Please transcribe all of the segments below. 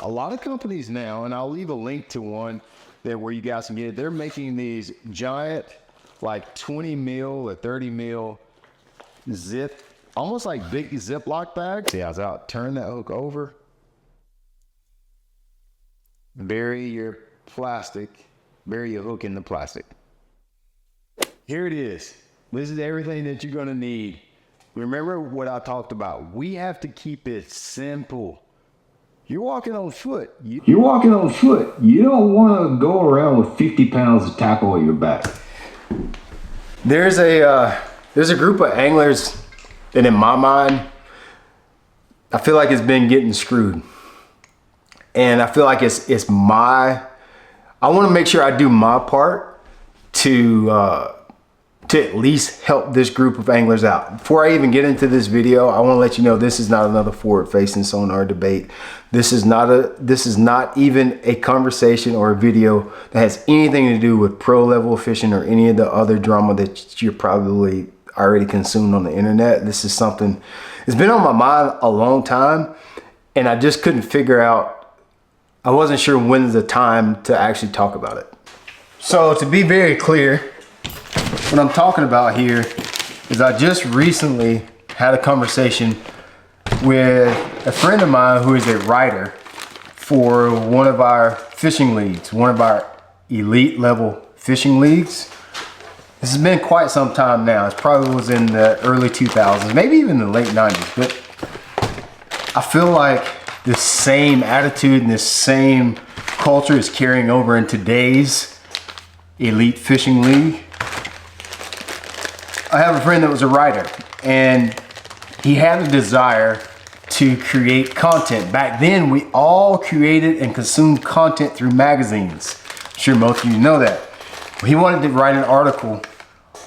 a lot of companies now, and I'll leave a link to one there where you guys can get it. They're making these giant, like 20 mil or 30 mil zip, almost like big Ziploc bags. See, I was out, turn that hook over, bury your plastic, bury your hook in the plastic. Here it is. This is everything that you're gonna need. Remember what I talked about. We have to keep it simple. You're walking on foot. You're walking on foot. You don't want to go around with 50 pounds of tackle on your back. There's a group of anglers that, in my mind, I feel like it's been getting screwed, and I feel like it's my. I want to make sure I do my part to at least help this group of anglers out. Before I even get into this video, I want to let you know this is not another forward-facing sonar debate. This is not even a conversation or a video that has anything to do with pro level fishing or any of the other drama that you're probably already consumed on the internet. This is something that's been on my mind a long time, and I just couldn't figure out, I wasn't sure when's the time to actually talk about it. So to be very clear, what I'm talking about here is I just recently had a conversation with a friend of mine who is a writer for one of our fishing leagues, one of our elite level fishing leagues. This has been quite some time now. It probably was in the early 2000s, maybe even the late 90s, but I feel like this same attitude and this same culture is carrying over in today's elite fishing league. I have a friend that was a writer, and he had a desire to create content. Back then, we all created and consumed content through magazines. I'm sure most of you know that. He wanted to write an article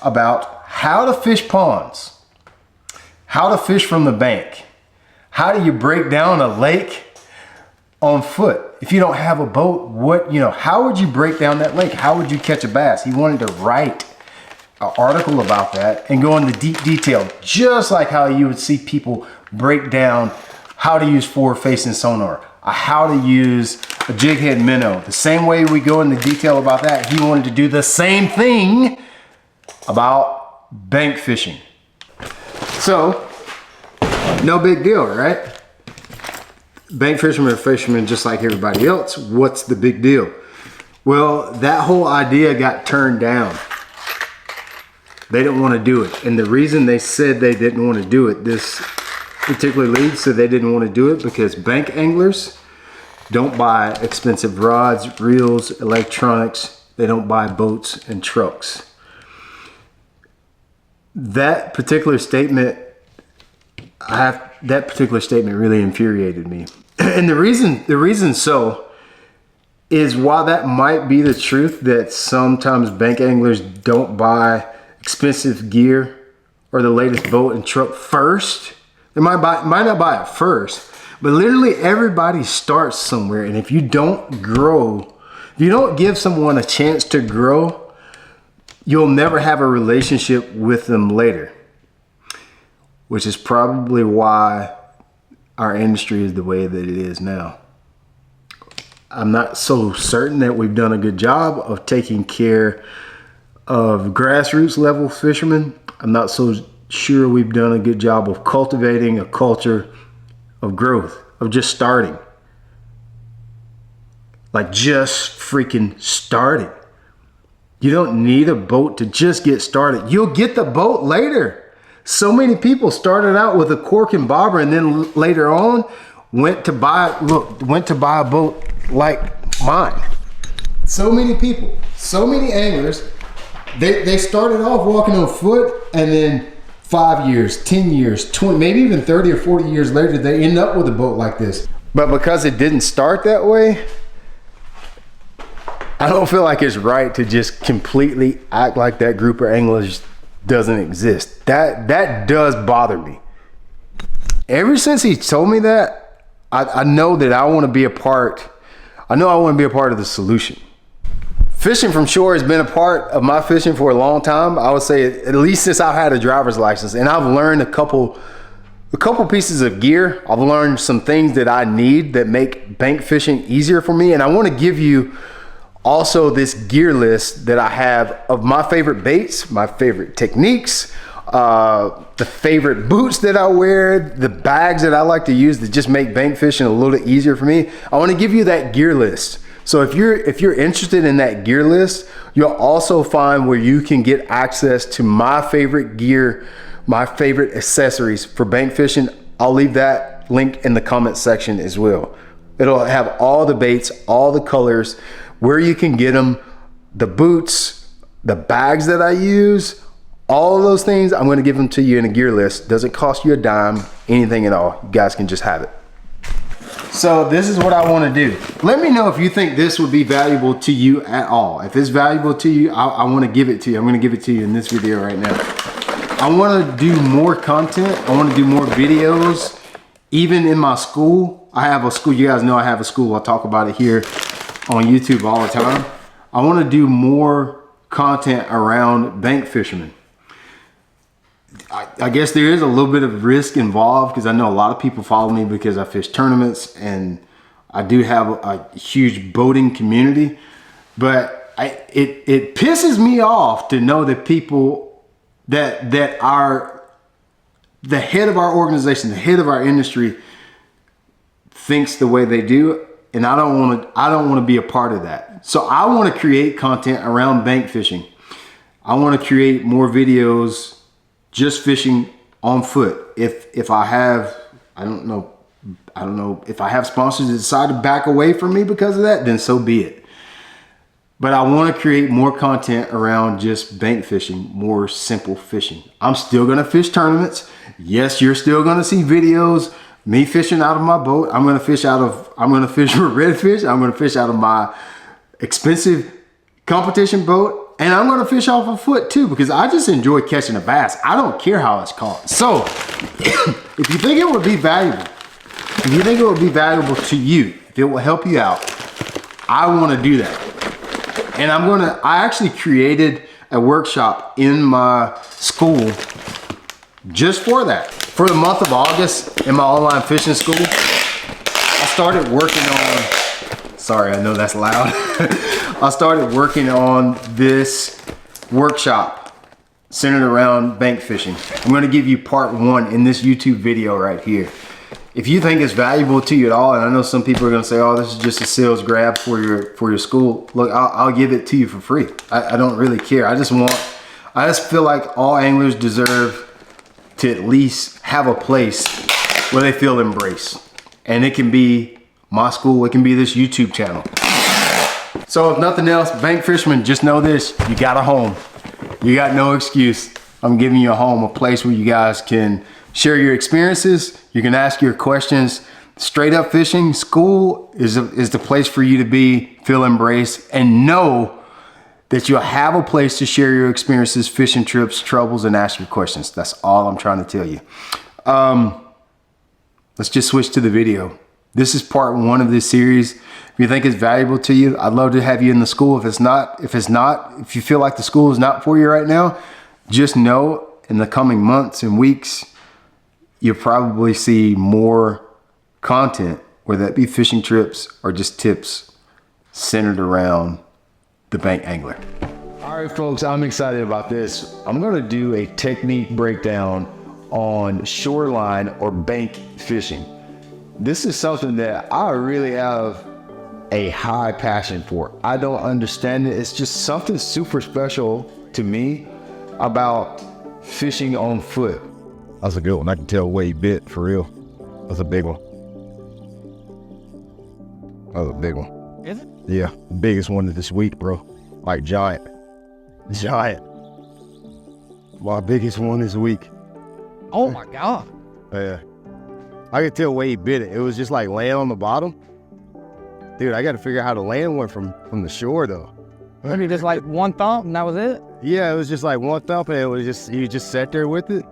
about how to fish ponds, how to fish from the bank. How do you break down a lake on foot? If you don't have a boat, how would you break down that lake? How would you catch a bass? He wanted to write an article about that and go into deep detail, just like how you would see people break down how to use forward-facing sonar, how to use a jig head minnow. The same way we go into detail about that, he wanted to do the same thing about bank fishing. So, no big deal, right? Bank fishermen are fishermen just like everybody else. What's the big deal? Well, that whole idea got turned down. They didn't want to do it. And the reason they said they didn't want to do it, this particular league said they didn't want to do it because bank anglers don't buy expensive rods, reels, electronics. They don't buy boats and trucks. That particular statement really infuriated me. And the reason so is, while that might be the truth that sometimes bank anglers don't buy expensive gear or the latest boat and truck first, they might not buy it first, but literally everybody starts somewhere. And if you don't grow, if you don't give someone a chance to grow, you'll never have a relationship with them later, which is probably why our industry is the way that it is now. I'm not so certain that we've done a good job of taking care of grassroots level fishermen. I'm not so sure we've done a good job of cultivating a culture of growth, of just starting. Like just freaking starting. You don't need a boat to just get started. You'll get the boat later. So many people started out with a cork and bobber and then later on went to buy a boat like mine. So many people, so many anglers, they started off walking on foot, and then 5 years, 10 years, 20, maybe even 30 or 40 years later, they end up with a boat like this. But because it didn't start that way, I don't feel like it's right to just completely act like that group of anglers doesn't exist. That does bother me. Ever since he told me that, I know that I want to be a part. I know I want to be a part of the solution. Fishing from shore has been a part of my fishing for a long time. I would say at least since I've had a driver's license, and I've learned a couple A couple pieces of gear. I've learned some things that I need that make bank fishing easier for me. And I want to give you also this gear list that I have of my favorite baits, my favorite techniques, the favorite boots that I wear, the bags that I like to use that just make bank fishing a little bit easier for me. I want to give you that gear list. So if you're interested in that gear list, you'll also find where you can get access to my favorite gear, my favorite accessories for bank fishing. I'll leave that link in the comment section as well. It'll have all the baits, all the colors, where you can get them, the boots, the bags that I use, all of those things. I'm gonna give them to you in a gear list. Doesn't cost you a dime, anything at all. You guys can just have it. So this is what I wanna do. Let me know if you think this would be valuable to you at all. If it's valuable to you, I wanna give it to you. I'm gonna give it to you in this video right now. I wanna do more content. I wanna do more videos. Even in my school, I have a school. You guys know I have a school. I'll talk about it here on YouTube all the time. I wanna do more content around bank fishermen. I guess there is a little bit of risk involved because I know a lot of people follow me because I fish tournaments and I do have a huge boating community, but it pisses me off to know that people that are the head of our organization, the head of our industry thinks the way they do, and I don't want to be a part of that. So I want to create content around bank fishing. I want to create more videos just fishing on foot. If I have, I don't know if I have sponsors that decide to back away from me because of that, then so be it. But I want to create more content around just bank fishing, more simple fishing. I'm still going to fish tournaments. Yes, you're still going to see videos, me fishing out of my boat. I'm going to fish with redfish. I'm going to fish out of my expensive competition boat. And I'm gonna fish off a foot too because I just enjoy catching a bass. I don't care how it's caught. So if you think it would be valuable, to you, if it will help you out, I wanna do that. And I actually created a workshop in my school just for that. For the month of August in my online fishing school, I started working on, sorry, I know that's loud. I started working on this workshop centered around bank fishing. I'm gonna give you part 1 in this YouTube video right here. If you think it's valuable to you at all, and I know some people are gonna say, oh, this is just a sales grab for your school. Look, I'll give it to you for free. I don't really care. I just feel like all anglers deserve to at least have a place where they feel embraced. And it can be my school, it can be this YouTube channel. So if nothing else, bank fishermen, just know this, you got a home. You got no excuse. I'm giving you a home, a place where you guys can share your experiences. You can ask your questions. Straight up fishing school is the place for you to be, feel embraced, and know that you'll have a place to share your experiences, fishing trips, troubles, and ask your questions. That's all I'm trying to tell you. Let's just switch to the video. This is part 1 of this series. If you think it's valuable to you, I'd love to have you in the school. If you feel like the school is not for you right now, just know in the coming months and weeks, you'll probably see more content, whether that be fishing trips or just tips centered around the bank angler. All right, folks, I'm excited about this. I'm gonna do a technique breakdown on shoreline or bank fishing. This is something that I really have a high passion for. I don't understand it. It's just something super special to me about fishing on foot. That's a good one. I can tell Wade bit for real. That's a big one. That was a big one. Is it? Yeah, biggest one this week, bro. Like giant. Giant. My biggest one this week. Oh my God. Yeah. I could tell Wade bit it. It was just like laying on the bottom. Dude, I got to figure out how to land one from the shore though. Maybe just like one thump and that was it? Yeah, it was just like one thump and it was just, you just sat there with it.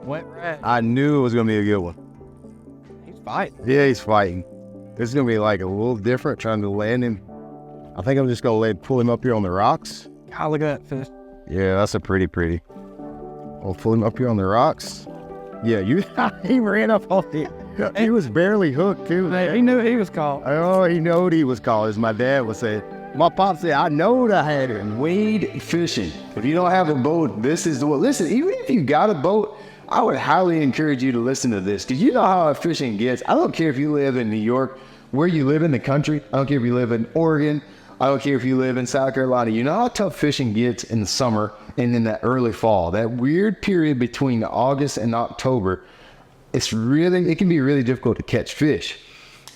Went right. I knew it was going to be a good one. He's fighting. Yeah, he's fighting. This is going to be like a little different trying to land him. I think I'm just going to pull him up here on the rocks. God, look at that fish. Yeah, that's a pretty. I'll pull him up here on the rocks. Yeah, he ran up on it. He was barely hooked too. He knew he was caught. Oh, he knowed he was caught, as my dad would say. My pop said, I knowed I had it. Wade fishing. If you don't have a boat, this is the one. Listen, even if you got a boat, I would highly encourage you to listen to this, because you know how fishing gets. I don't care if you live in New York, where you live in the country. I don't care if you live in Oregon. I don't care if you live in South Carolina. You know how tough fishing gets in the summer and in that early fall. That weird period between August and October, it can be really difficult to catch fish.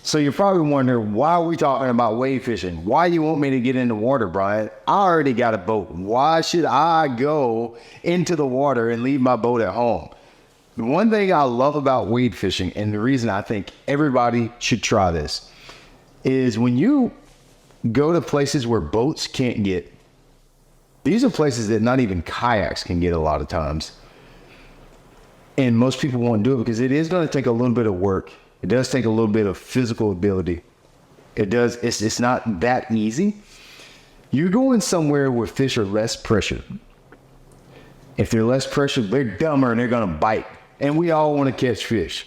So you're probably wondering, why are we talking about wade fishing? Why you want me to get in the water, Brian? I already got a boat. Why should I go into the water and leave my boat at home? The one thing I love about wade fishing, and the reason I think everybody should try this, is when you go to places where boats can't get. These are places that not even kayaks can get a lot of times. And most people won't do it because it is going to take a little bit of work. It does take a little bit of physical ability. It's not that easy. You're going somewhere where fish are less pressured. If they're less pressured, they're dumber and they're going to bite. And we all want to catch fish.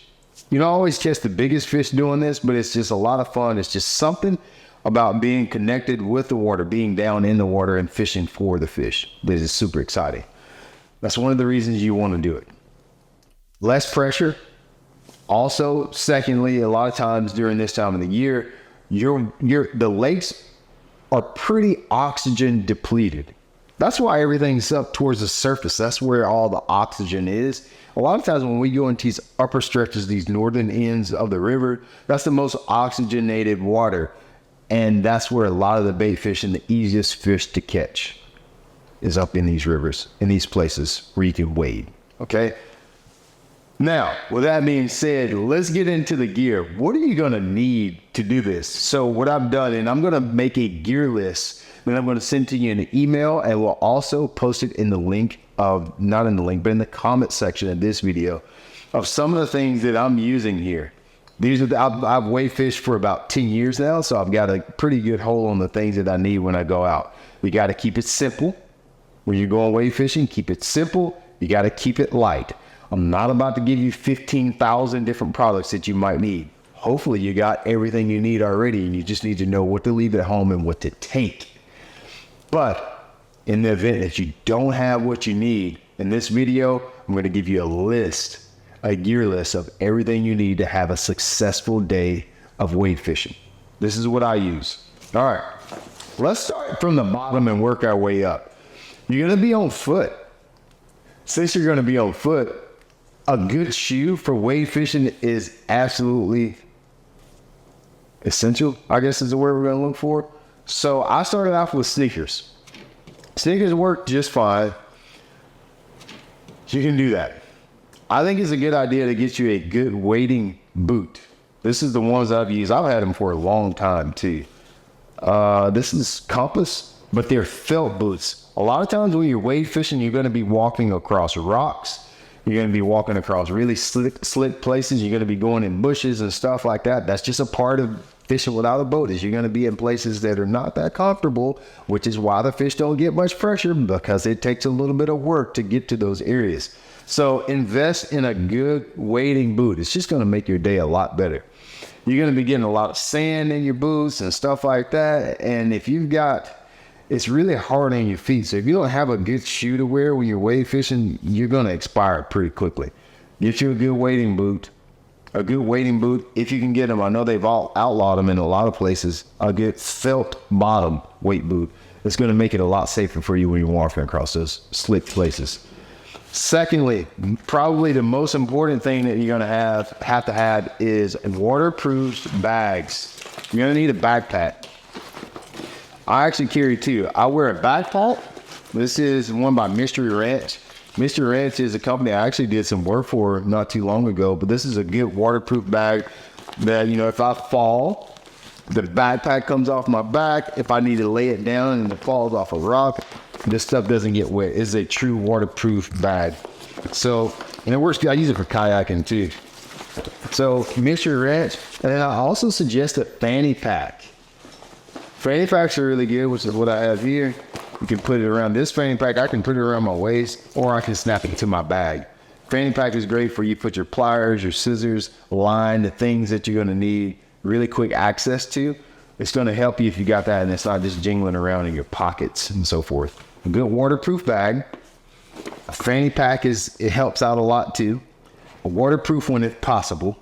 You don't always catch the biggest fish doing this, but it's just a lot of fun. It's just something about being connected with the water, being down in the water and fishing for the fish. This is super exciting. That's one of the reasons you want to do it. Less pressure. Also, secondly, a lot of times during this time of the year, the lakes are pretty oxygen depleted. That's why everything's up towards the surface. That's where all the oxygen is. A lot of times when we go into these upper stretches, these northern ends of the river, that's the most oxygenated water. And that's where a lot of the bait fish and the easiest fish to catch is up in these rivers, in these places where you can wade. Okay? Now, with that being said, let's get into the gear. What are you going to need to do this? So what I've done, and I'm going to make a gear list that I'm going to send to you in an email, and we'll also post it in the link of, not in the link, but in the comment section of this video, of some of the things that I'm using here. These are I've wade fished for about 10 years now, so I've got a pretty good hold on the things that I need when I go out. We got to keep it simple. When you're going wade fishing, keep it simple. You got to keep it light. I'm not about to give you 15,000 different products that you might need. Hopefully you got everything you need already, and you just need to know what to leave at home and what to take. But in the event that you don't have what you need, in this video, I'm going to give you a gear list of everything you need to have a successful day of wade fishing. This is what I use. All right, let's start from the bottom and work our way up. You're going to be on foot. Since you're going to be on foot, a good shoe for wade fishing is absolutely essential, I guess is the word we're going to look for. So I started off with sneakers. Sneakers work just fine. You can do that. I think it's a good idea to get you a good wading boot. This is the ones I've used. I've had them for a long time too. This is Compass, but they're felt boots. A lot of times when you're wade fishing, you're going to be walking across rocks. You're going to be walking across really slick places. You're going to be going in bushes and stuff like that. That's just a part of fishing without a boat, is you're going to be in places that are not that comfortable, which is why the fish don't get much pressure, because it takes a little bit of work to get to those areas. So invest in a good wading boot. It's just going to make your day a lot better. You're going to be getting a lot of sand in your boots and stuff like that. And if you've got, it's really hard on your feet. So if you don't have a good shoe to wear when you're wade fishing, you're going to expire pretty quickly. Get you a good wading boot. A good wading boot, if you can get them. I know they've all outlawed them in a lot of places. A good felt bottom weight boot. It's going to make it a lot safer for you when you're walking across those slick places. Secondly, probably the most important thing that you're going to have to have is waterproof bags. You're going to need a backpack. I actually carry two. I wear a backpack. This is one by Mystery Ranch. Mystery Ranch is a company I actually did some work for not too long ago, but this is a good waterproof bag that, if I fall, the backpack comes off my back. If I need to lay it down and it falls off a rock, this stuff doesn't get wet. It's a true waterproof bag. So, and it works. I use it for kayaking too. So Mystery Ranch. And then I also suggest a fanny pack. Fanny packs are really good, which is what I have here. You can put it around this fanny pack. I can put it around my waist, or I can snap it to my bag. Fanny pack is great for you put your pliers, your scissors, line, the things that you're going to need really quick access to. It's going to help you if you got that and it's not just jingling around in your pockets and so forth. A good waterproof bag. A fanny pack it helps out a lot too. A waterproof when it's possible.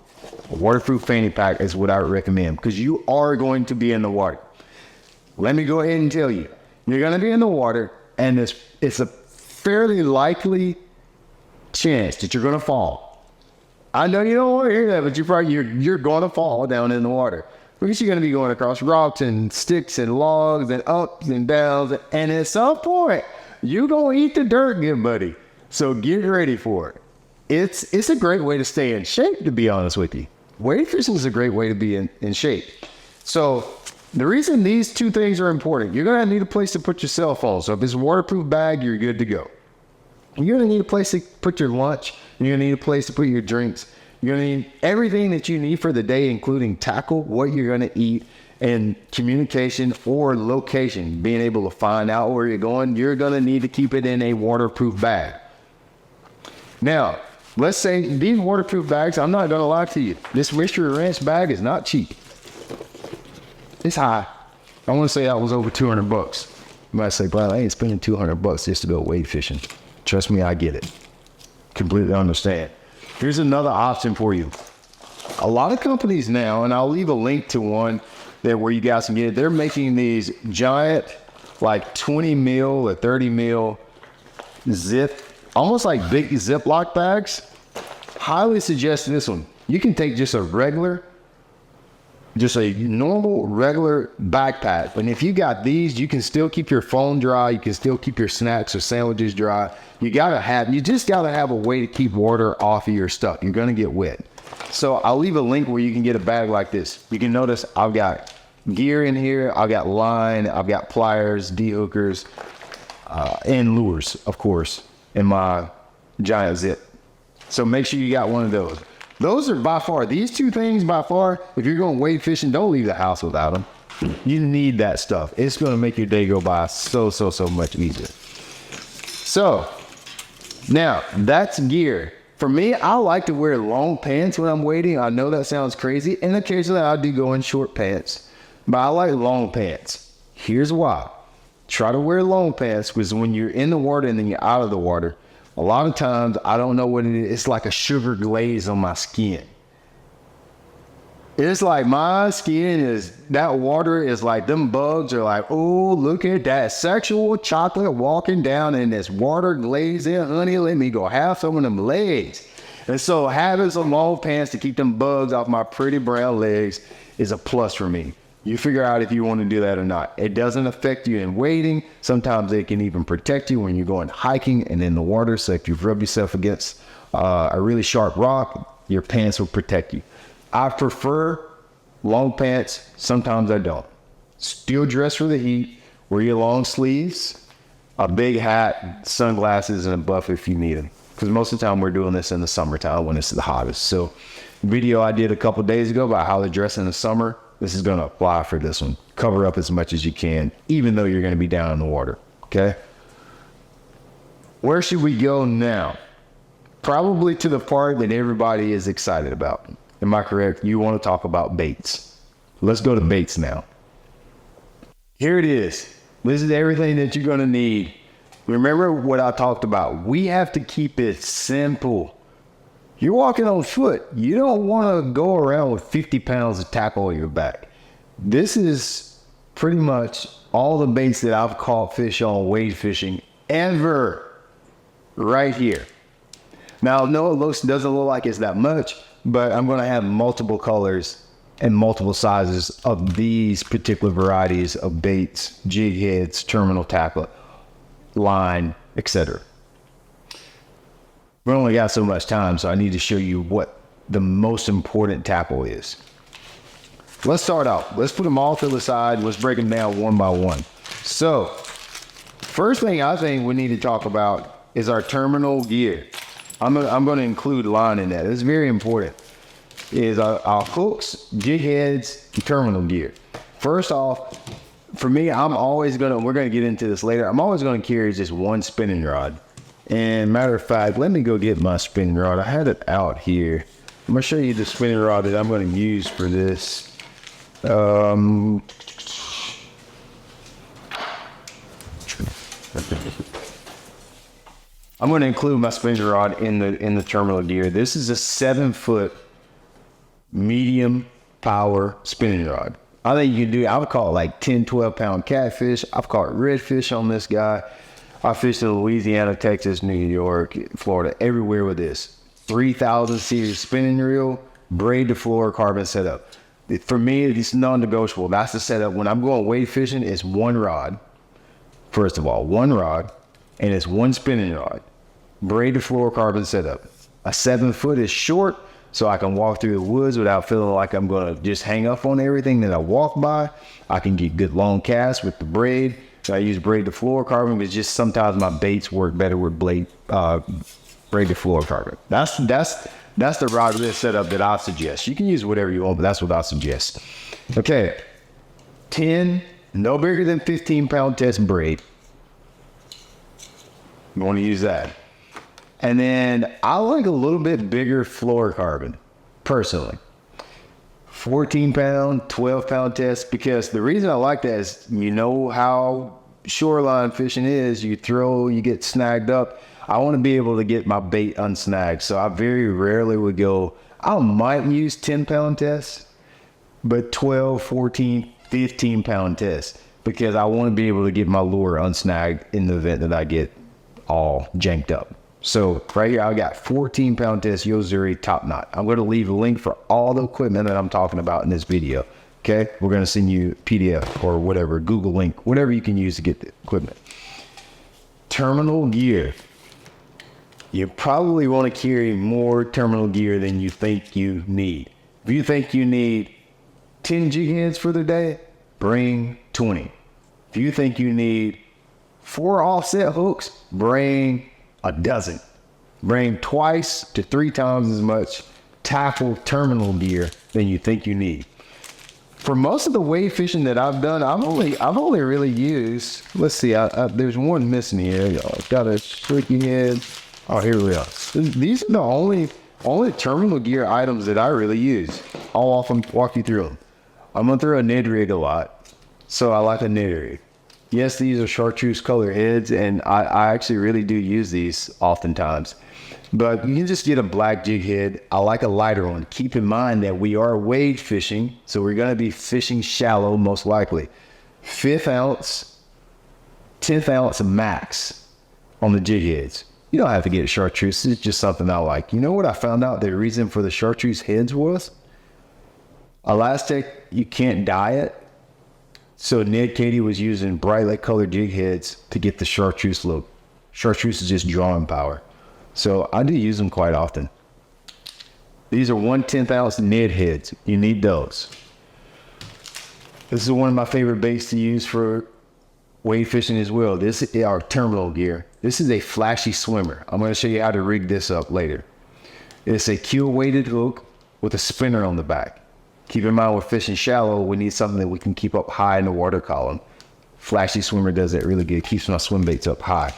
A waterproof fanny pack is what I would recommend because you are going to be in the water. Let me go ahead and tell you, you're going to be in the water and it's a fairly likely chance that you're going to fall. I know you don't want to hear that, but you're going to fall down in the water because you're going to be going across rocks and sticks and logs and ups and downs, and at some point you're going to eat the dirt, good buddy. So get ready for it. It's a great way to stay in shape, to be honest with you. Wade fishing is a great way to be in shape. So the reason these two things are important, you're going to need a place to put your cell phone. So if it's a waterproof bag, you're good to go. You're going to need a place to put your lunch. You're going to need a place to put your drinks. You're going to need everything that you need for the day, including tackle, what you're going to eat, and communication or location, being able to find out where you're going. You're going to need to keep it in a waterproof bag. Now, let's say these waterproof bags, I'm not going to lie to you. This Mystery Ranch bag is not cheap. It's high. I want to say that was over $200. You might say, "Well, I ain't spending $200 just to go wade fishing." Trust me, I get it. Completely understand. Here's another option for you. A lot of companies now, and I'll leave a link to one there where you guys can get it. They're making these giant, like 20 mil or 30 mil zip, almost like big Ziploc bags. Highly suggest this one. You can take just a normal, regular backpack. And if you got these, you can still keep your phone dry. You can still keep your snacks or sandwiches dry. You just gotta have a way to keep water off of your stuff. You're gonna get wet. So I'll leave a link where you can get a bag like this. You can notice I've got gear in here. I've got line. I've got pliers, de-hookers, and lures, of course, in my giant zip. So make sure you got one of those. Those are by far, these two things by far, if you're going wade fishing, don't leave the house without them. You need that stuff. It's going to make your day go by so much easier. So, now, that's gear. For me, I like to wear long pants when I'm wading. I know that sounds crazy, and occasionally I do go in short pants, but I like long pants. Here's why. Try to wear long pants because when you're in the water and then you're out of the water, a lot of times, I don't know what it is. It's like a sugar glaze on my skin. It's like my skin that water is like, them bugs are like, oh, look at that sexual chocolate walking down in this water glaze in, honey, let me go have some of them legs. And so having some long pants to keep them bugs off my pretty brown legs is a plus for me. You figure out if you want to do that or not. It doesn't affect you in wading. Sometimes it can even protect you when you're going hiking and in the water. So if you've rubbed yourself against a really sharp rock, your pants will protect you. I prefer long pants. Sometimes I don't. Still dress for the heat. Wear your long sleeves, a big hat, sunglasses, and a buff if you need them. Because most of the time we're doing this in the summertime when it's the hottest. So video I did a couple days ago about how to dress in the summer. This is going to apply for this one. Cover up as much as you can, even though you're going to be down in the water, okay? Where should we go now? Probably to the part that everybody is excited about. Am I correct? You want to talk about baits. Let's go to baits now. Here it is. This is everything that you're going to need. Remember what I talked about. We have to keep it simple. You're walking on foot. You don't want to go around with 50 pounds of tackle on your back. This is pretty much all the baits that I've caught fish on wade fishing ever right here. Now, no, it doesn't look like it's that much, but I'm going to have multiple colors and multiple sizes of these particular varieties of baits, jig heads, terminal tackle, line, etc. We only got so much time, so I need to show you what the most important tackle is. Let's start out. Let's put them all to the side. Let's break them down one by one. So, first thing I think we need to talk about is our terminal gear. I'm going to include line in that. It's very important. Is our hooks, jig heads, and terminal gear. First off, for me, we're going to get into this later. I'm always going to carry just one spinning rod. And matter of fact, let me go get my spinning rod. I had it out here. I'm gonna show you the spinning rod that I'm gonna use for this. I'm going to include my spinning rod in the terminal gear. This is a 7-foot medium power spinning rod. I think you can do, I would call it like 10, 12 pound catfish. I've caught redfish on this guy. I fished in Louisiana, Texas, New York, Florida, everywhere with this. 3000 series spinning reel, braid to floor carbon setup. For me, it's non-negotiable. That's the setup. When I'm going wade fishing, it's one rod. First of all, one rod, and it's one spinning rod. Braid to floor carbon setup. A 7-foot is short, so I can walk through the woods without feeling like I'm gonna just hang up on everything that I walk by. I can get good long casts with the braid. So I use braid to floor carbon, but just sometimes my baits work better with braid to floor carbon. That's the rod list setup that I suggest. You can use whatever you want, but that's what I suggest. Okay, 10, no bigger than 15 pound test braid. You want to use that. And then I like a little bit bigger fluorocarbon, personally. 14 pound, 12 pound test, because the reason I like that is, you know how shoreline fishing is. You throw, you get snagged up. I want to be able to get my bait unsnagged. So I very rarely would go, I might use 10 pound tests, but 12, 14, 15 pound tests, because I want to be able to get my lure unsnagged in the event that I get all janked up. So right here, I got 14 pound test Yozuri top knot. I'm going to leave a link for all the equipment that I'm talking about in this video. Okay. We're going to send you PDF or whatever, Google link, whatever you can use to get the equipment. Terminal gear. You probably want to carry more terminal gear than you think you need. If you think you need 10 jig heads for the day, bring 20. If you think you need 4 offset hooks, bring a dozen. Bring twice to 3 times as much tackle terminal gear than you think you need. For most of the wade fishing that I've done, I've only really used, let's see, there's one missing here. Y'all got a shaky head. Oh, here we are. These are the only terminal gear items that I really use. I'll often walk you through them. I'm gonna throw a Ned rig a lot, so I like a Ned rig. Yes, these are chartreuse color heads, and I actually really do use these oftentimes. But you can just get a black jig head. I like a lighter one. Keep in mind that we are wade fishing, so we're going to be fishing shallow most likely. 5th ounce, 10th ounce max on the jig heads. You don't have to get a chartreuse. It's just something I like. You know what I found out the reason for the chartreuse heads was? Elastic, you can't dye it. So Ned Katie was using bright light colored jig heads to get the chartreuse look. Chartreuse is just drawing power. So I do use them quite often. These are 1/10 ounce Ned heads. You need those. This is one of my favorite baits to use for wade fishing as well. This is our terminal gear. This is a flashy swimmer. I'm going to show you how to rig this up later. It's a keel weighted hook with a spinner on the back. Keep in mind, we're fishing shallow. We need something that we can keep up high in the water column. Flashy swimmer does that really good. Keeps my swim baits up high.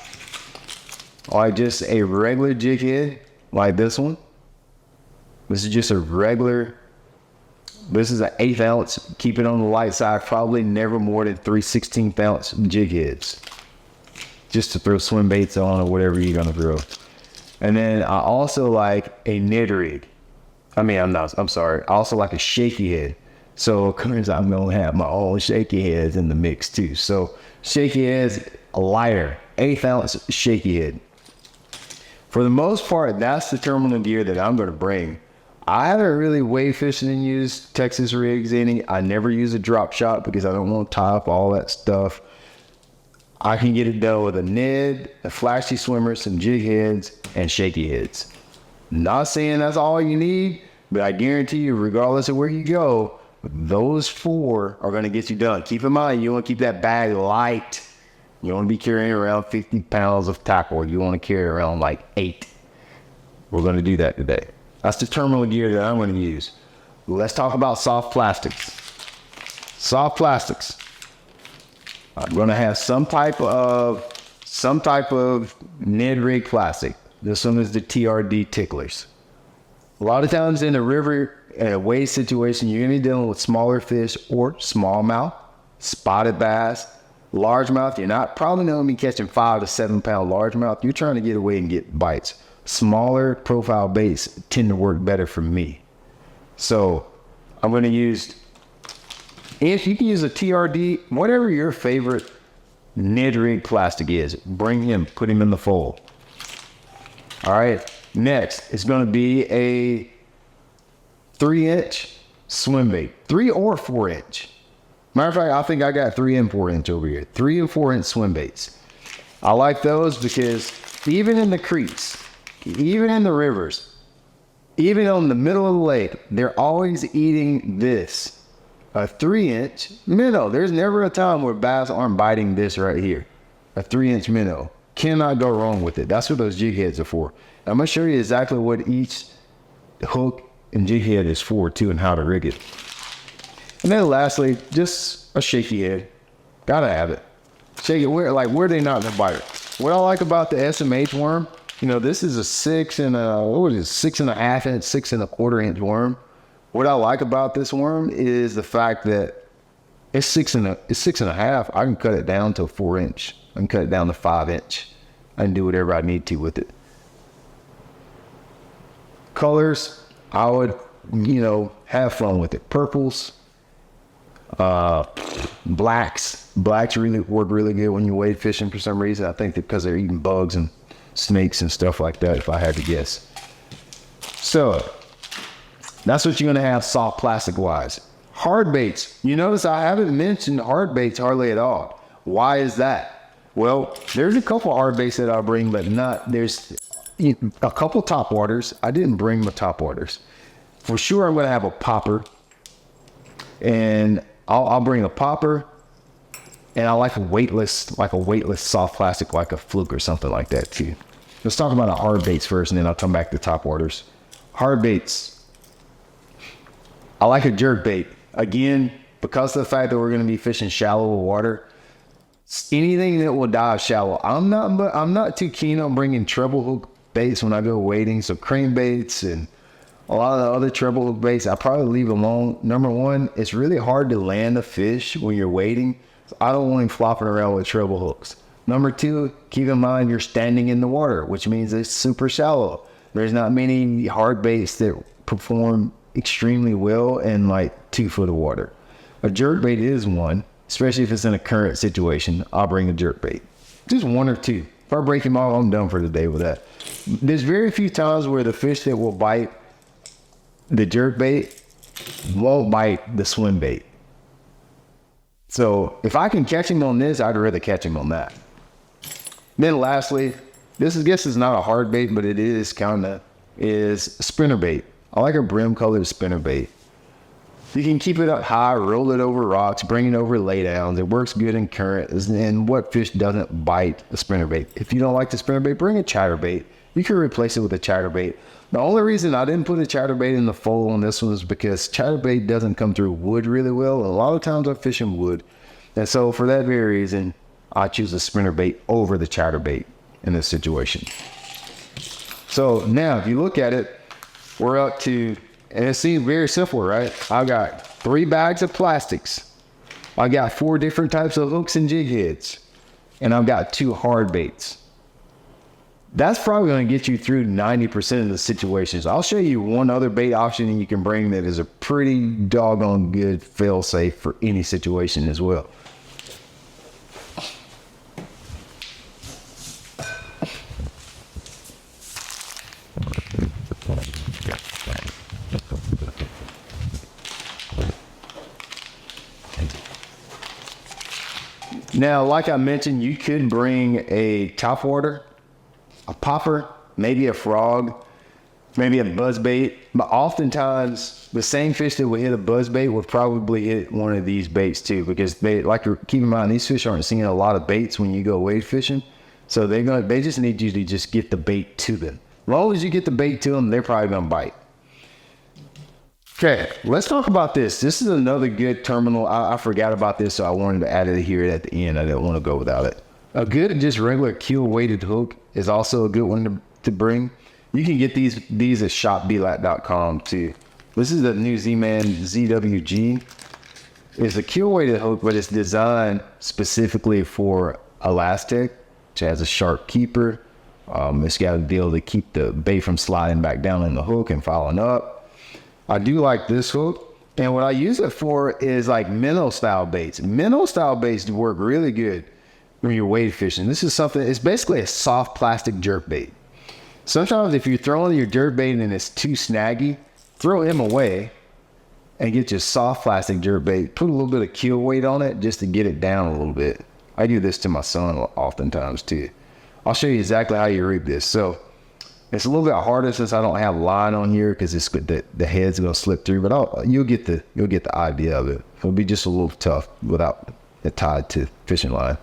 All right, just a regular jig head like this one. This is just a regular, this is an 1/8 ounce. Keep it on the light side, probably never more than 3/16 ounce jig heads. Just to throw swim baits on or whatever you're gonna throw. And then I also like a Ned rig. I'm sorry. I also like a shaky head. So of course I'm gonna have my own shaky heads in the mix too. So shaky heads, a lighter, 1/8 ounce shaky head. For the most part, that's the terminal gear that I'm gonna bring. I haven't really wade fishing and used Texas rigs any. I never use a drop shot because I don't want to tie up all that stuff. I can get it done with a Ned, a flashy swimmer, some jig heads, and shaky heads. Not saying that's all you need, but I guarantee you, regardless of where you go, those 4 are going to get you done. Keep in mind, you want to keep that bag light. You want to be carrying around 50 pounds of tackle. You want to carry around like 8. We're going to do that today. That's the terminal gear that I'm going to use. Let's talk about soft plastics. Soft plastics. I'm going to have some type of some type of Ned rig plastic. This one is the TRD ticklers. A lot of times in a river and a wade situation, you're going to be dealing with smaller fish or smallmouth, spotted bass, largemouth. You're probably not going to be catching 5 to 7 pound largemouth. You're trying to get away and get bites. Smaller profile baits tend to work better for me. So I'm going to use, if you can use a TRD, whatever your favorite Ned rig plastic is, bring him, put him in the fold. All right, next it's going to be a 3-inch swim bait, 3 or 4 inch. Matter of fact, I think I got 3 and 4 inch over here, 3 and 4 inch swim baits. I like those because even in the creeks, even in the rivers, even on the middle of the lake, they're always eating this, a 3-inch minnow. There's never a time where bass aren't biting this right here, a 3-inch minnow. Cannot go wrong with it. That's what those jig heads are for. I'm gonna show you exactly what each hook and jig head is for too, and how to rig it. And then lastly, just a shaky head. Gotta have it. Shake it where they not gonna bite it. What I like about the SMH worm, this is a 6 and a 6.5 inch, 6 1/4 inch worm. What I like about this worm is the fact that it's 6 1/2. I can cut it down to a 4 inch. I can cut it down to 5 inch. I can do whatever I need to with it. Colors, I would, have fun with it. Purples, blacks. Blacks really work really good when you wade fishing for some reason. I think that because they're eating bugs and snakes and stuff like that, if I had to guess. So that's what you're gonna have soft plastic wise. Hard baits. You notice I haven't mentioned hard baits hardly at all. Why is that? Well, there's a couple hard baits that I'll bring, but there's a couple top waters. I didn't bring my top waters. For sure, I'm gonna have a popper, and I'll bring a popper, and I like a weightless soft plastic, like a fluke or something like that too. Let's talk about the hard baits first, and then I'll come back to top waters. Hard baits. I like a jerk bait. Again, because of the fact that we're gonna be fishing shallow water, anything that will dive shallow. I'm not too keen on bringing treble hook baits when I go wading. So crane baits and a lot of the other treble hook baits, I probably leave alone. Number one, it's really hard to land a fish when you're wading. So I don't want him flopping around with treble hooks. Number two, keep in mind you're standing in the water, which means it's super shallow. There's not many hard baits that perform extremely well in like 2 foot of water. A jerk bait is one. Especially if it's in a current situation, I'll bring a jerk bait. Just 1 or 2. If I break him off, I'm done for the day with that. There's very few times where the fish that will bite the jerk bait won't bite the swim bait. So if I can catch him on this, I'd rather catch him on that. Then lastly, this is not a hard bait, but it is spinner bait. I like a brim colored spinner bait. You can keep it up high, roll it over rocks, bring it over laydowns. It works good in current. And what fish doesn't bite a spinner bait? If you don't like the spinner bait, bring a chatterbait. You can replace it with a chatterbait. The only reason I didn't put a chatterbait in the fold on this one is because chatterbait doesn't come through wood really well. A lot of times I fish in wood. And so for that very reason, I choose a spinner bait over the chatterbait in this situation. So now if you look at it, we're up to, and it seems very simple, right? I got 3 bags of plastics. I got 4 different types of hooks and jig heads. And I've got 2 hard baits. That's probably going to get you through 90% of the situations. I'll show you one other bait option you can bring that is a pretty doggone good fail safe for any situation as well. Now, like I mentioned, you could bring a topwater, a popper, maybe a frog, maybe a buzzbait. But oftentimes, the same fish that would hit a buzzbait would probably hit one of these baits too, because keep in mind, these fish aren't seeing a lot of baits when you go wade fishing. So they just need you to just get the bait to them. As long as you get the bait to them, they're probably gonna bite. Okay, let's talk about this. This is another good terminal. I forgot about this, so I wanted to add it here at the end. I didn't want to go without it. A good, just regular keel weighted hook is also a good one to bring. You can get these at shopblat.com too. This is the new Z-Man ZWG. It's a keel weighted hook, but it's designed specifically for elastic, which has a sharp keeper. It's got to be able to keep the bait from sliding back down in the hook and falling up. I do like this hook. And what I use it for is like minnow style baits. Minnow style baits work really good when you're wade fishing. This is something, it's basically a soft plastic jerk bait. Sometimes if you're throwing your jerk bait and it's too snaggy, throw him away and get your soft plastic jerk bait. Put a little bit of keel weight on it just to get it down a little bit. I do this to my son oftentimes too. I'll show you exactly how you rig this. So it's a little bit harder since I don't have line on here because it's the head's gonna slip through, but you'll get the idea of it. It'll be just a little tough without it tied to fishing line.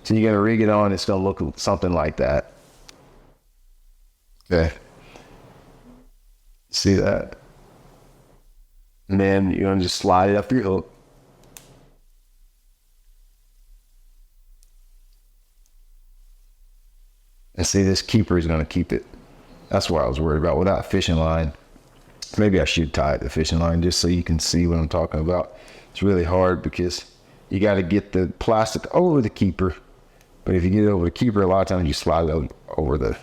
So you're gonna rig it on. It's gonna look something like that. Okay. See that? And then you're gonna just slide it up your hook. And see, this keeper is gonna keep it. That's what I was worried about. Without fishing line, maybe I should tie it to fishing line just so you can see what I'm talking about. It's really hard because you got to get the plastic over the keeper. But if you get it over the keeper, a lot of times you slide it over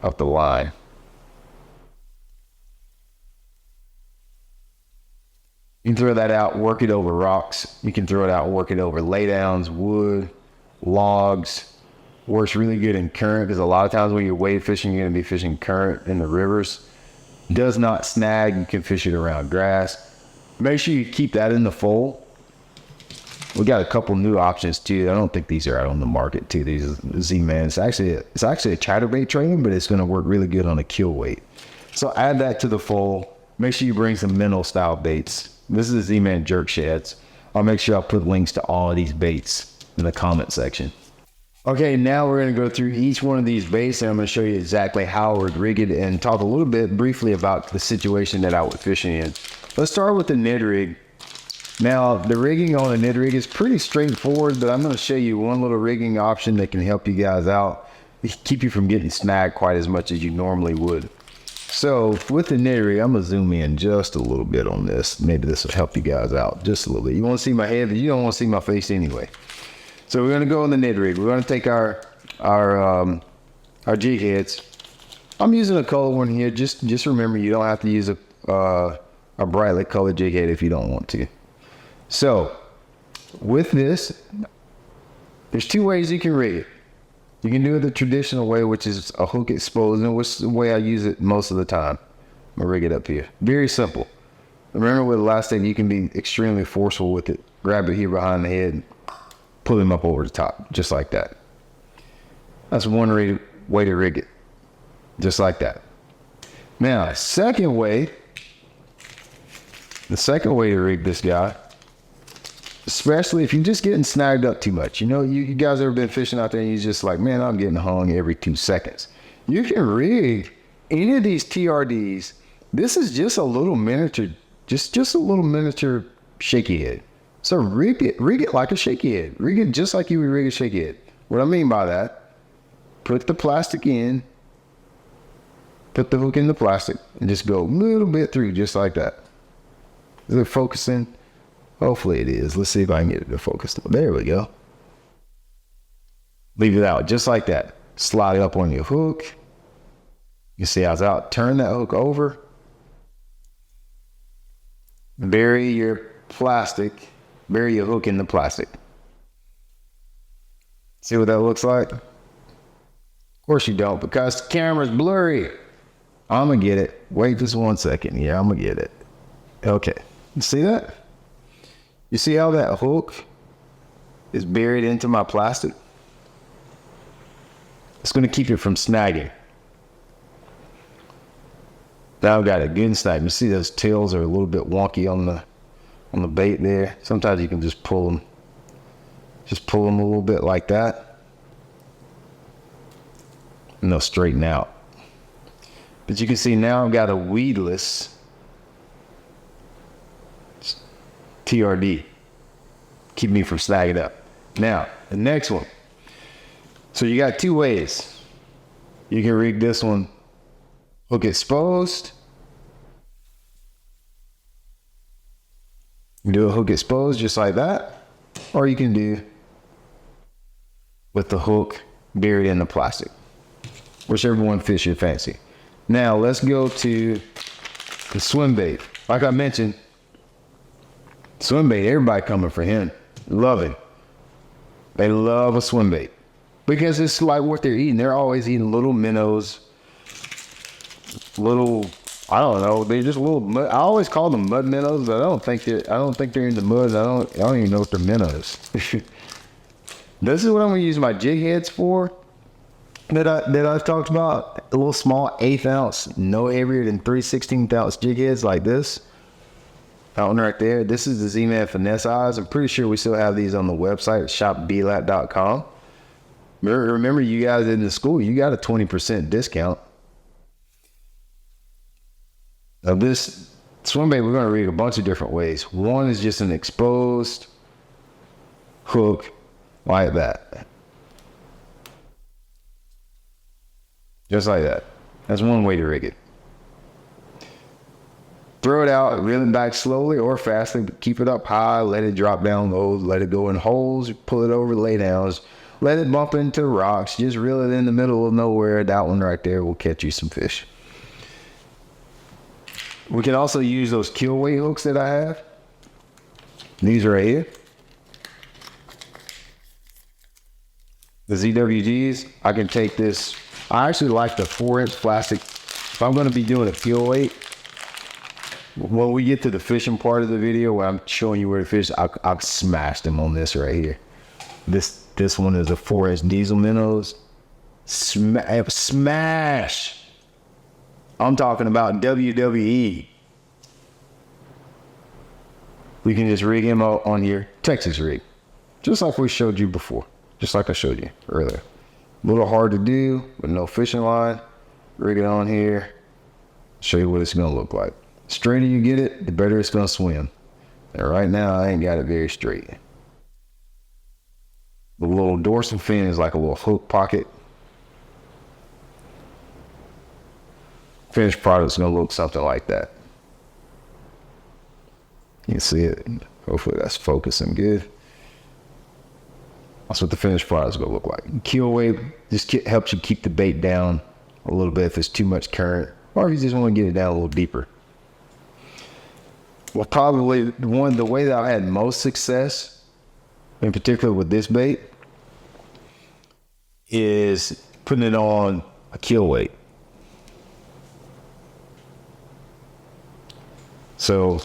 up the line. You can throw that out, work it over rocks. You can throw it out, work it over laydowns, wood, logs. Works really good in current because a lot of times when you're wade fishing, you're going to be fishing current in the rivers. Does not snag. You can fish it around grass. Make sure you keep that in the fold. We got a couple new options too. I don't think these are out on the market too. These are Z-Man. It's actually a chatterbait trailing, but it's going to work really good on a keel weight. So add that to the fold. Make sure you bring some minnow style baits. This is the Z-Man jerk sheds. I'll make sure I'll put links to all of these baits in the comment section. Okay, now we're going to go through each one of these baits and I'm going to show you exactly how I would rig it and talk a little bit briefly about the situation that I would fish in. Let's start with the Ned rig. Now, the rigging on a Ned rig is pretty straightforward, but I'm going to show you one little rigging option that can help you guys out, keep you from getting snagged quite as much as you normally would. So with the Ned rig, I'm going to zoom in just a little bit on this. Maybe this will help you guys out just a little bit. You want to see my head, but you don't want to see my face anyway. So we're going to go on the Ned rig. We're going to take our jig heads. I'm using a color one here. Just remember, you don't have to use a brightly colored jig head if you don't want to. So with this, there's two ways you can rig it. You can do it the traditional way, which is a hook exposed, and which is the way I use it most of the time. I'm going to rig it up here. Very simple. Remember with elastic, you can be extremely forceful with it. Grab it here behind the head, pull him up over the top, just like that. That's one way to rig it, just like that. Now, the second way to rig this guy, especially if you're just getting snagged up too much. You know, you guys ever been fishing out there and you're just like, man, I'm getting hung every 2 seconds. You can rig any of these TRDs. This is just a little miniature, just a little miniature shaky head. So rig it like a shaky head. Rig it just like you would rig a shaky head. What I mean by that, put the plastic in, put the hook in the plastic, and just go a little bit through just like that. Is it focusing? Hopefully it is. Let's see if I can get it to focus. There we go. Leave it out just like that. Slide it up on your hook. You see how it's out. Turn that hook over. Bury your plastic. Bury your hook in the plastic. See what that looks like? Of course you don't, because the camera's blurry. I'm gonna get it. Wait just 1 second. Yeah, I'm gonna get it. Okay. You see that? You see how that hook is buried into my plastic? It's gonna keep it from snagging. Now I've got a good snag. You see those tails are a little bit wonky on the bait there. Sometimes you can just pull them a little bit like that, and they'll straighten out. But you can see now I've got a weedless TRD, keep me from snagging up. Now the next one, So you got two ways. You can rig this one hook exposed. You do a hook exposed just like that. Or you can do with the hook buried in the plastic. Whichever one fits your fancy. Now let's go to the swim bait. Like I mentioned, swim bait, everybody coming for him. Love it. They love a swim bait. Because it's like what they're eating. They're always eating little minnows. Little, I don't know. They're just little mud. I always call them mud minnows, but I don't think they're in the mud. I don't even know if they're minnows. This is what I'm gonna use my jig heads for. That I've talked about. A little small 1/8 ounce, no heavier than 3/16 ounce jig heads like this. That one right there. This is the Z-Man Finesse Eyes. I'm pretty sure we still have these on the website at shopblat.com. Remember, you guys in the school, you got a 20% discount. Now this swim bait, we're going to rig a bunch of different ways. One is just an exposed hook like that. Just like that. That's one way to rig it. Throw it out, reel it back slowly or fastly, but keep it up high, let it drop down low, let it go in holes, pull it over lay downs, let it bump into rocks, just reel it in the middle of nowhere. That one right there will catch you some fish. We can also use those kill weight hooks that I have. These right here. The ZWGs, I can take this. I actually like the 4-inch plastic. If I'm going to be doing a kill weight, when we get to the fishing part of the video where I'm showing you where to fish, I'll smash them on this right here. This one is a 4-inch diesel minnows. Smash! I'm talking about WWE. We can just rig him out on here, Texas rig. Just like we showed you before. Just like I showed you earlier. A little hard to do, with no fishing line. Rig it on here. Show you what it's gonna look like. The straighter you get it, the better it's gonna swim. And right now, I ain't got it very straight. The little dorsal fin is like a little hook pocket. Finished product's gonna look something like that. You can see it. Hopefully that's focusing good. That's what the finished product's gonna look like. Keel weight just helps you keep the bait down a little bit if there's too much current, or if you just want to get it down a little deeper. Well, probably the way that I had most success, in particular with this bait, is putting it on a keel weight. So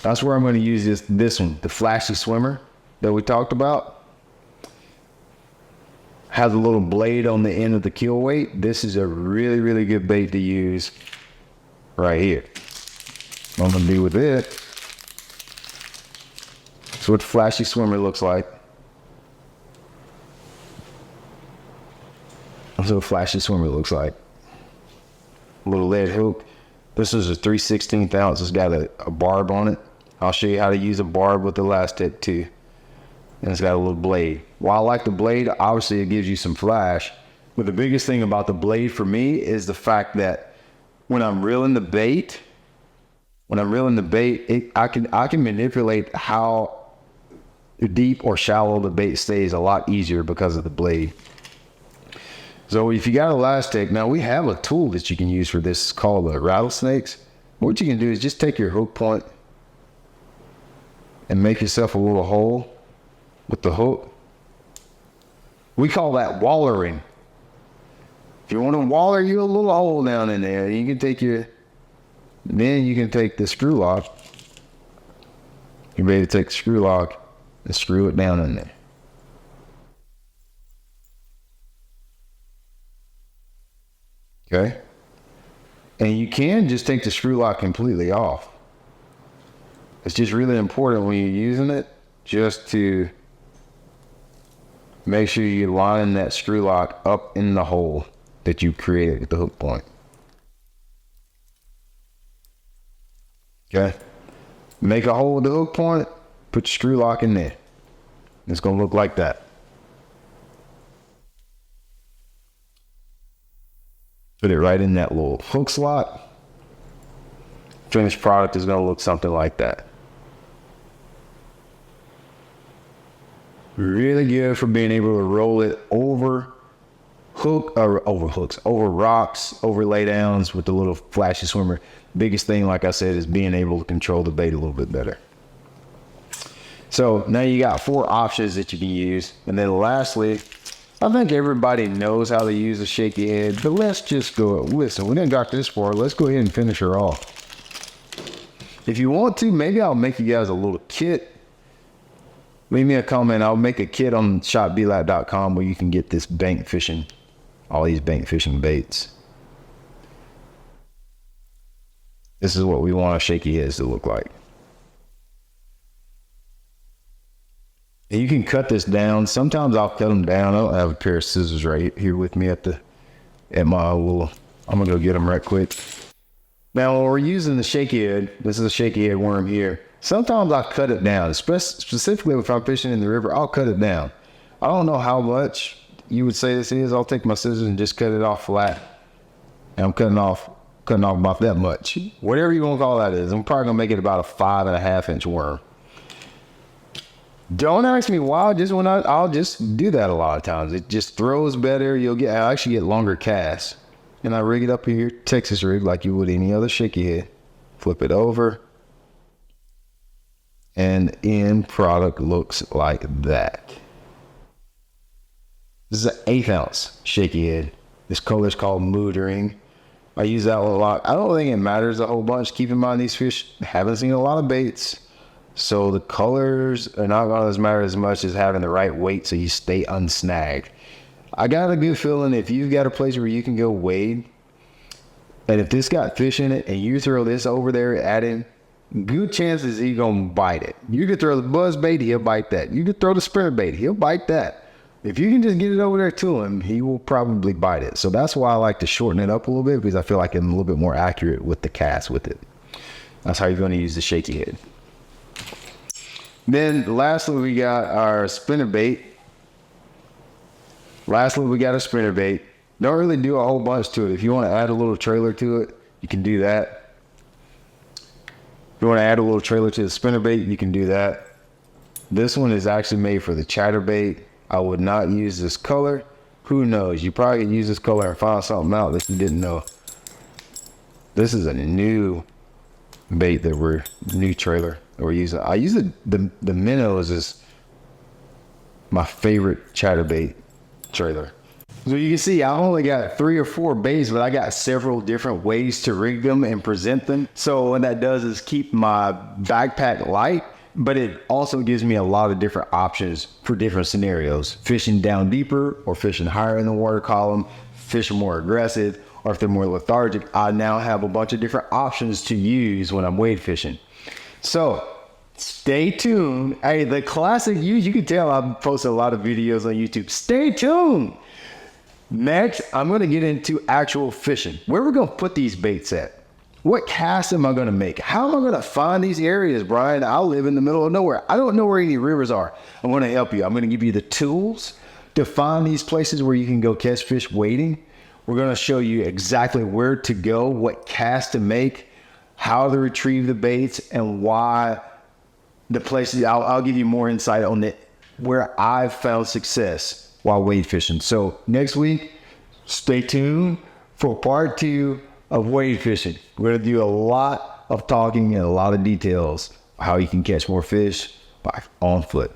that's where I'm going to use this one, the flashy swimmer that we talked about. Has a little blade on the end of the keel weight. This is a really, really good bait to use right here. What I'm going to do with it. That's what the flashy swimmer looks like. That's what a flashy swimmer looks like. A little lead hook. This is a 3/16 ounce. It's got a barb on it. I'll show you how to use a barb with the last tip too. And it's got a little blade. While I like the blade, obviously it gives you some flash. But the biggest thing about the blade for me is the fact that when I'm reeling the bait, I can manipulate how deep or shallow the bait stays a lot easier because of the blade. So if you got elastic, now we have a tool that you can use for this called the rattlesnakes. What you can do is just take your hook point and make yourself a little hole with the hook. We call that wallering. If you want to waller, you a little hole down in there. You can take the screw lock. You're ready to take the screw lock and screw it down in there. Okay? And you can just take the screw lock completely off. It's just really important when you're using it just to make sure you line that screw lock up in the hole that you created with the hook point. Okay? Make a hole with the hook point, put your screw lock in there. It's going to look like that. Put it right in that little hook slot. Finished product is going to look something like that. Really good for being able to roll it over hooks, over rocks, over laydowns with the little flashy swimmer. Biggest thing, like I said, is being able to control the bait a little bit better. So now you got 4 options that you can use. And then lastly, I think everybody knows how to use a shaky head, but let's just go, listen, we didn't got this far. Let's go ahead and finish her off. If you want to, maybe I'll make you guys a little kit. Leave me a comment. I'll make a kit on shopblat.com where you can get this bank fishing, all these bank fishing baits. This is what we want our shaky heads to look like. And you can cut this down. Sometimes I'll cut them down. I don't have a pair of scissors right here with me at my little, I'm gonna go get them right quick. Now when we're using the shaky head, this is a shaky head worm here. Sometimes I cut it down, specifically if I'm fishing in the river, I'll cut it down. I don't know how much you would say this is. I'll take my scissors and just cut it off flat. And I'm cutting off about that much. Whatever you want to call that is. I'm probably gonna make it about a 5.5 inch worm. Don't ask me why, I'll just do that a lot of times. It just throws better. I actually get longer casts. And I rig it up here, Texas rig, like you would any other shaky head. Flip it over. And end product looks like that. This is an 1/8 ounce shaky head. This color is called moodering. I use that one a lot. I don't think it matters a whole bunch. Keep in mind these fish haven't seen a lot of baits. So the colors are not going to matter as much as having the right weight so you stay unsnagged. I got a good feeling if you've got a place where you can go wade, and if this got fish in it and you throw this over there at him, good chances he's going to bite it. You could throw the buzz bait, he'll bite that. You could throw the spinner bait, he'll bite that. If you can just get it over there to him, he will probably bite it. So that's why I like to shorten it up a little bit, because I feel like I'm a little bit more accurate with the cast with it. That's how you're going to use the shaky head. Then lastly, we got our spinner bait. Don't really do a whole bunch to it. If you want to add a little trailer to it, you can do that. If you want to add a little trailer to the spinner bait, you can do that. This one is actually made for the chatterbait. I would not use this color. Who knows? You probably could use this color and find something out that you didn't know. This is a new bait new trailer that we're using. I use the minnows as my favorite chatterbait trailer. So you can see I only got 3 or 4 baits, but I got several different ways to rig them and present them. So what that does is keep my backpack light, but it also gives me a lot of different options for different scenarios. Fishing down deeper or fishing higher in the water column, fishing more aggressive, or if they're more lethargic, I now have a bunch of different options to use when I'm wade fishing. So stay tuned. Hey, the classic, you can tell I've posted a lot of videos on YouTube. Stay tuned. Next, I'm going to get into actual fishing. Where we're going to put these baits at. What cast am I going to make? How am I going to find these areas, Brian? I live in the middle of nowhere. I don't know where any rivers are. I'm going to help you. I'm going to give you the tools to find these places where you can go catch fish wading. We're going to show you exactly where to go, what cast to make, how to retrieve the baits, and why the places. I'll give you more insight on where I've found success while wade fishing. So next week, stay tuned for part 2 of wade fishing. We're going to do a lot of talking and a lot of details how you can catch more fish on foot.